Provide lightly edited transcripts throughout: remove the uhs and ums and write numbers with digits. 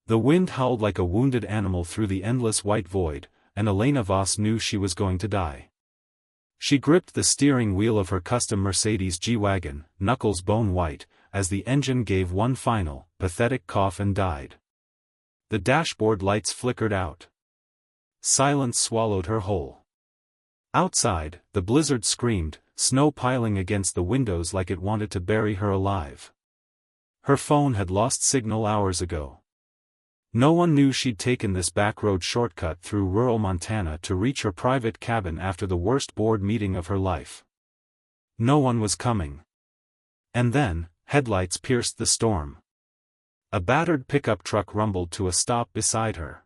The wind howled like a wounded animal through the endless white void, and Elena Voss knew she was going to die. She gripped the steering wheel of her custom Mercedes G-Wagon, knuckles bone white, as the engine gave one final, pathetic cough and died. The dashboard lights flickered out. Silence swallowed her whole. Outside, the blizzard screamed, snow piling against the windows like it wanted to bury her alive. Her phone had lost signal hours ago. No one knew she'd taken this backroad shortcut through rural Montana to reach her private cabin after the worst board meeting of her life. No one was coming. And then, headlights pierced the storm. A battered pickup truck rumbled to a stop beside her.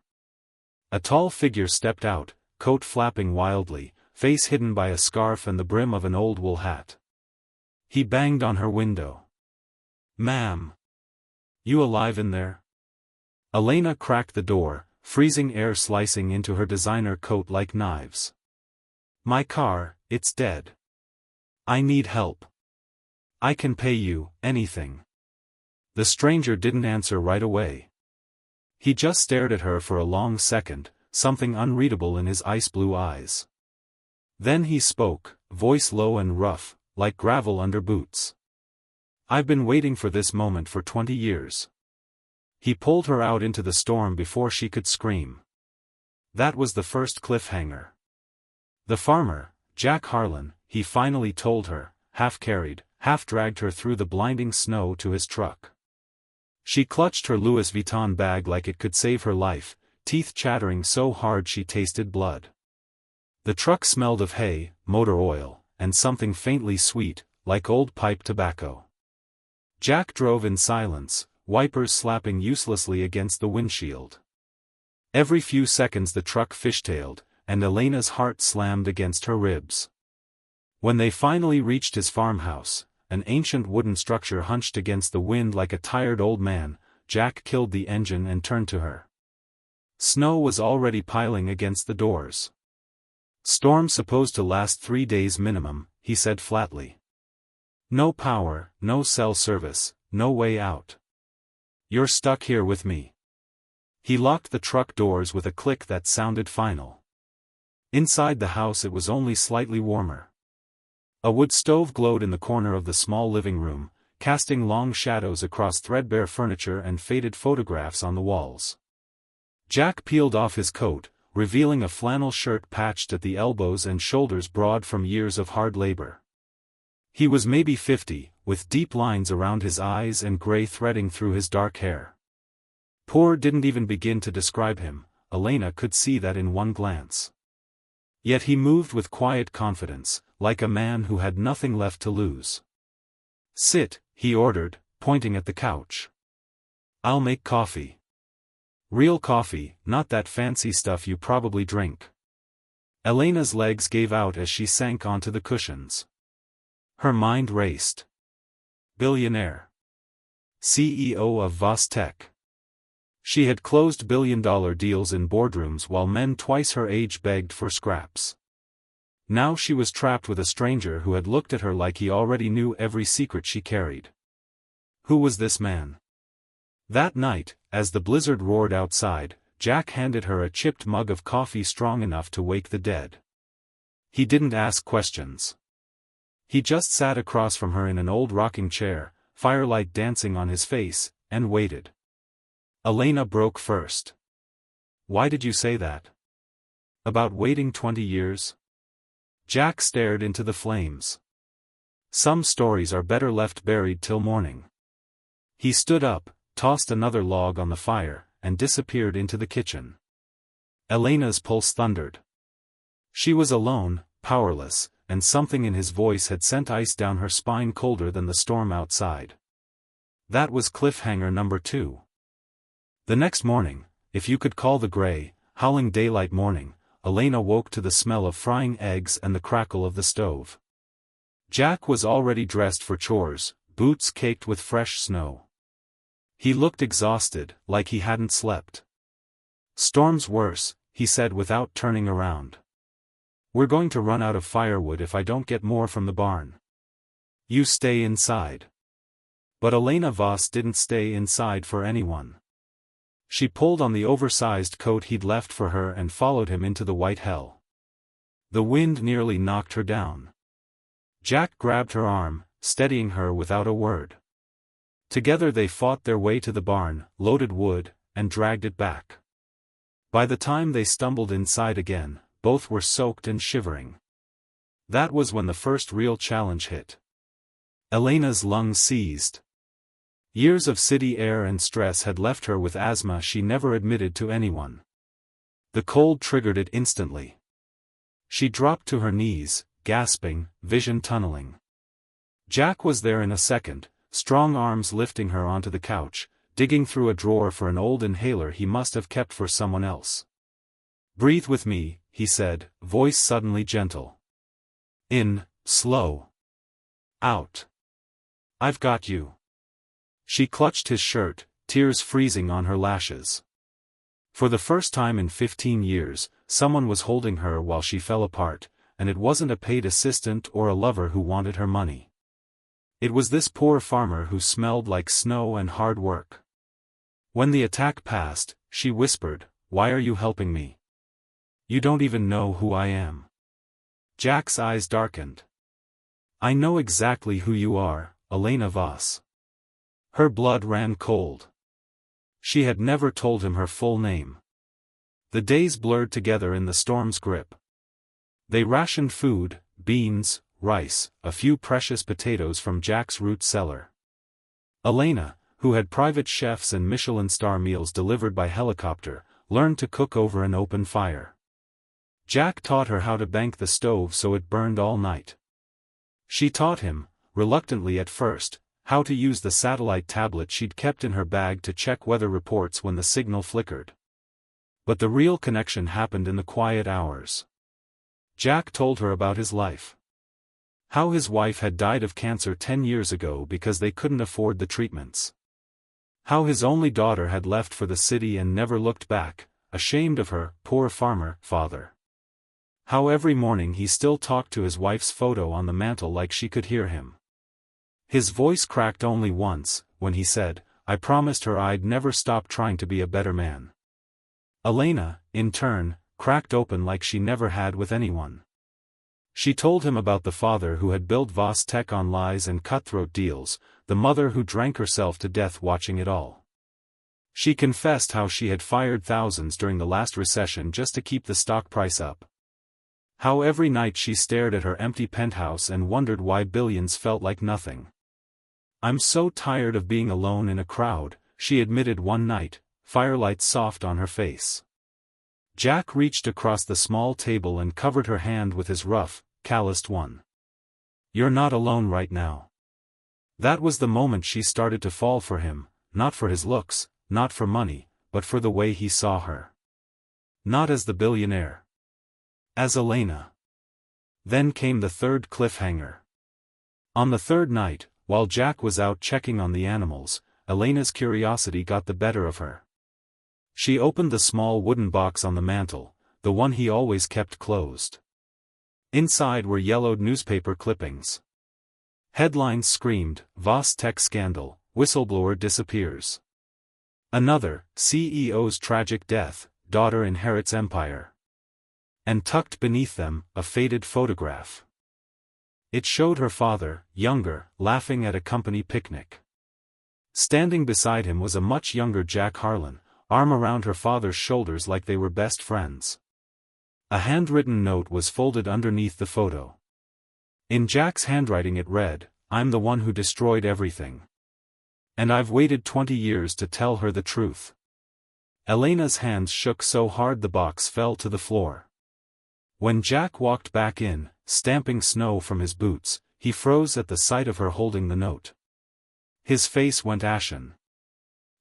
A tall figure stepped out, coat flapping wildly, face hidden by a scarf and the brim of an old wool hat. He banged on her window. "Ma'am. You alive in there?" Elena cracked the door, freezing air slicing into her designer coat like knives. "My car, it's dead. I need help. I can pay you, anything." The stranger didn't answer right away. He just stared at her for a long second, something unreadable in his ice-blue eyes. Then he spoke, voice low and rough, like gravel under boots. "I've been waiting for this moment for 20 years. He pulled her out into the storm before she could scream. That was the first cliffhanger. The farmer, Jack Harlan, he finally told her, half carried, half dragged her through the blinding snow to his truck. She clutched her Louis Vuitton bag like it could save her life, teeth chattering so hard she tasted blood. The truck smelled of hay, motor oil, and something faintly sweet, like old pipe tobacco. Jack drove in silence, wipers slapping uselessly against the windshield. Every few seconds the truck fishtailed, and Elena's heart slammed against her ribs. When they finally reached his farmhouse, an ancient wooden structure hunched against the wind like a tired old man, Jack killed the engine and turned to her. Snow was already piling against the doors. "Storm supposed to last 3 days minimum," he said flatly. "No power, no cell service, no way out. You're stuck here with me." He locked the truck doors with a click that sounded final. Inside the house it was only slightly warmer. A wood stove glowed in the corner of the small living room, casting long shadows across threadbare furniture and faded photographs on the walls. Jack peeled off his coat, revealing a flannel shirt patched at the elbows and shoulders broad from years of hard labor. He was maybe 50, with deep lines around his eyes and gray threading through his dark hair. Poor didn't even begin to describe him, Elena could see that in one glance. Yet he moved with quiet confidence, like a man who had nothing left to lose. "Sit," he ordered, pointing at the couch. "I'll make coffee. Real coffee, not that fancy stuff you probably drink." Elena's legs gave out as she sank onto the cushions. Her mind raced. Billionaire. CEO of Voss Tech. She had closed billion-dollar deals in boardrooms while men twice her age begged for scraps. Now she was trapped with a stranger who had looked at her like he already knew every secret she carried. Who was this man? That night, as the blizzard roared outside, Jack handed her a chipped mug of coffee strong enough to wake the dead. He didn't ask questions. He just sat across from her in an old rocking chair, firelight dancing on his face, and waited. Elena broke first. "Why did you say that? About waiting 20 years? Jack stared into the flames. "Some stories are better left buried till morning." He stood up, tossed another log on the fire, and disappeared into the kitchen. Elena's pulse thundered. She was alone, powerless, and something in his voice had sent ice down her spine colder than the storm outside. That was cliffhanger number 2. The next morning, if you could call the gray, howling daylight morning, Elena woke to the smell of frying eggs and the crackle of the stove. Jack was already dressed for chores, boots caked with fresh snow. He looked exhausted, like he hadn't slept. "Storm's worse," he said without turning around. "We're going to run out of firewood if I don't get more from the barn. You stay inside." But Elena Voss didn't stay inside for anyone. She pulled on the oversized coat he'd left for her and followed him into the white hell. The wind nearly knocked her down. Jack grabbed her arm, steadying her without a word. Together they fought their way to the barn, loaded wood, and dragged it back. By the time they stumbled inside again, both were soaked and shivering. That was when the first real challenge hit. Elena's lungs seized. Years of city air and stress had left her with asthma she never admitted to anyone. The cold triggered it instantly. She dropped to her knees, gasping, vision tunneling. Jack was there in a second, strong arms lifting her onto the couch, digging through a drawer for an old inhaler he must have kept for someone else. "Breathe with me," he said, voice suddenly gentle. "In, slow. Out. I've got you." She clutched his shirt, tears freezing on her lashes. For the first time in 15 years, someone was holding her while she fell apart, and it wasn't a paid assistant or a lover who wanted her money. It was this poor farmer who smelled like snow and hard work. When the attack passed, she whispered, "Why are you helping me? You don't even know who I am." Jack's eyes darkened. "I know exactly who you are, Elena Voss." Her blood ran cold. She had never told him her full name. The days blurred together in the storm's grip. They rationed food, beans, rice, a few precious potatoes from Jack's root cellar. Elena, who had private chefs and Michelin star meals delivered by helicopter, learned to cook over an open fire. Jack taught her how to bank the stove so it burned all night. She taught him, reluctantly at first, how to use the satellite tablet she'd kept in her bag to check weather reports when the signal flickered. But the real connection happened in the quiet hours. Jack told her about his life. How his wife had died of cancer 10 years ago because they couldn't afford the treatments. How his only daughter had left for the city and never looked back, ashamed of her, poor farmer, father. How every morning he still talked to his wife's photo on the mantel like she could hear him. His voice cracked only once, when he said, "I promised her I'd never stop trying to be a better man." Elena, in turn, cracked open like she never had with anyone. She told him about the father who had built Voss Tech on lies and cutthroat deals, the mother who drank herself to death watching it all. She confessed how she had fired thousands during the last recession just to keep the stock price up. How every night she stared at her empty penthouse and wondered why billions felt like nothing. "I'm so tired of being alone in a crowd," she admitted one night, firelight soft on her face. Jack reached across the small table and covered her hand with his rough, calloused one. "You're not alone right now." That was the moment she started to fall for him, not for his looks, not for money, but for the way he saw her. Not as the billionaire. As Elena. Then came the third cliffhanger. On the third night, while Jack was out checking on the animals, Elena's curiosity got the better of her. She opened the small wooden box on the mantel, the one he always kept closed. Inside were yellowed newspaper clippings. Headlines screamed, "Voss Tech Scandal, Whistleblower Disappears." Another, "CEO's Tragic Death, Daughter Inherits Empire." And tucked beneath them, a faded photograph. It showed her father, younger, laughing at a company picnic. Standing beside him was a much younger Jack Harlan, arm around her father's shoulders like they were best friends. A handwritten note was folded underneath the photo. In Jack's handwriting it read, "I'm the one who destroyed everything. And I've waited 20 years to tell her the truth." Elena's hands shook so hard the box fell to the floor. When Jack walked back in, stamping snow from his boots, he froze at the sight of her holding the note. His face went ashen.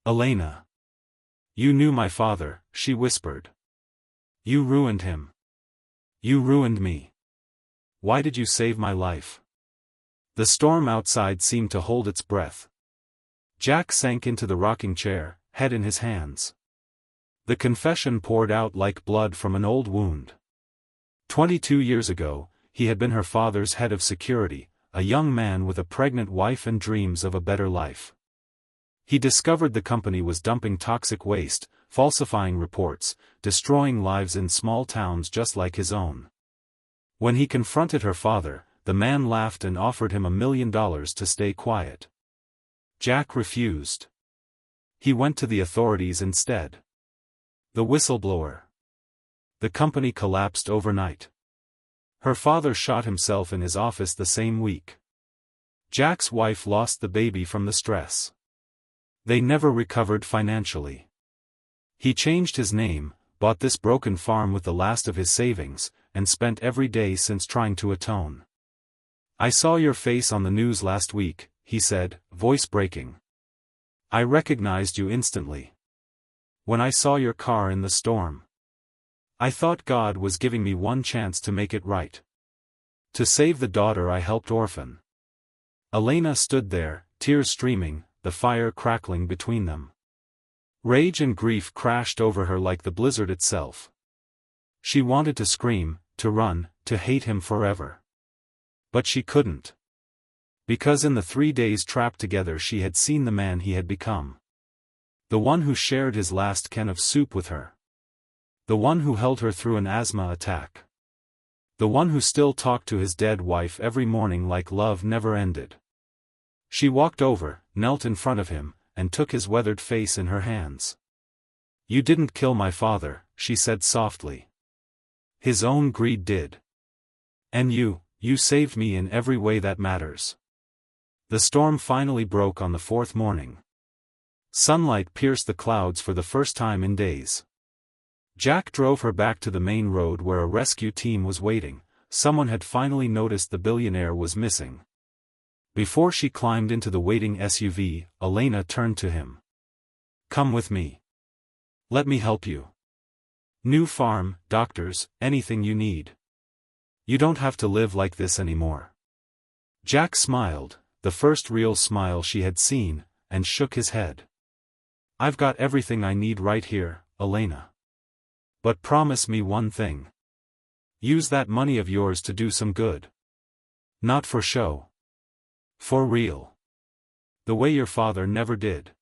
"Elena. You knew my father," she whispered. "You ruined him. You ruined me. Why did you save my life?" The storm outside seemed to hold its breath. Jack sank into the rocking chair, head in his hands. The confession poured out like blood from an old wound. 22 years ago, he had been her father's head of security, a young man with a pregnant wife and dreams of a better life. He discovered the company was dumping toxic waste, falsifying reports, destroying lives in small towns just like his own. When he confronted her father, the man laughed and offered him $1 million to stay quiet. Jack refused. He went to the authorities instead. The whistleblower. The company collapsed overnight. Her father shot himself in his office the same week. Jack's wife lost the baby from the stress. They never recovered financially. He changed his name, bought this broken farm with the last of his savings, and spent every day since trying to atone. "I saw your face on the news last week," he said, voice breaking. "I recognized you instantly. When I saw your car in the storm. I thought God was giving me one chance to make it right. To save the daughter I helped orphan." Elena stood there, tears streaming, the fire crackling between them. Rage and grief crashed over her like the blizzard itself. She wanted to scream, to run, to hate him forever. But she couldn't. Because in the 3 days trapped together she had seen the man he had become. The one who shared his last can of soup with her. The one who held her through an asthma attack. The one who still talked to his dead wife every morning like love never ended. She walked over, knelt in front of him, and took his weathered face in her hands. "You didn't kill my father," she said softly. "His own greed did. And you saved me in every way that matters." The storm finally broke on the 4th morning. Sunlight pierced the clouds for the first time in days. Jack drove her back to the main road where a rescue team was waiting. Someone had finally noticed the billionaire was missing. Before she climbed into the waiting SUV, Elena turned to him. "Come with me. Let me help you. New farm, doctors, anything you need. You don't have to live like this anymore." Jack smiled, the first real smile she had seen, and shook his head. "I've got everything I need right here, Elena. But promise me one thing. Use that money of yours to do some good. Not for show. For real. The way your father never did."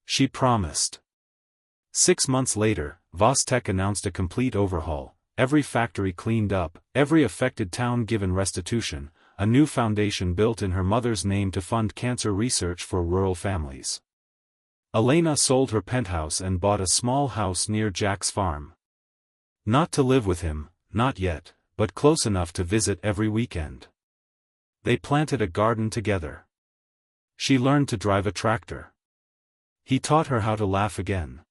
She promised. 6 months later, Voss Tech announced a complete overhaul, every factory cleaned up, every affected town given restitution, a new foundation built in her mother's name to fund cancer research for rural families. Elena sold her penthouse and bought a small house near Jack's farm. Not to live with him, not yet, but close enough to visit every weekend. They planted a garden together. She learned to drive a tractor. He taught her how to laugh again.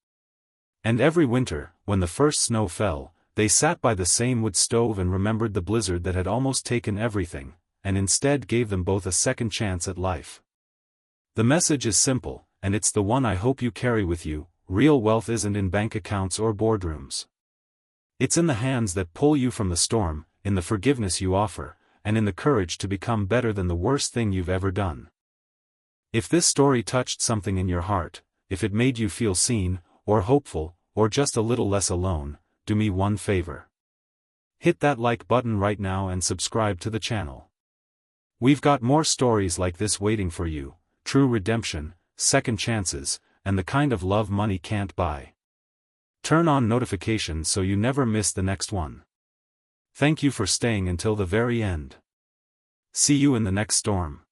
And every winter, when the first snow fell, they sat by the same wood stove and remembered the blizzard that had almost taken everything, and instead gave them both a second chance at life. The message is simple, and it's the one I hope you carry with you: real wealth isn't in bank accounts or boardrooms. It's in the hands that pull you from the storm, in the forgiveness you offer, and in the courage to become better than the worst thing you've ever done. If this story touched something in your heart, if it made you feel seen, or hopeful, or just a little less alone, do me one favor. Hit that like button right now and subscribe to the channel. We've got more stories like this waiting for you: true redemption, second chances, and the kind of love money can't buy. Turn on notifications so you never miss the next one. Thank you for staying until the very end. See you in the next storm.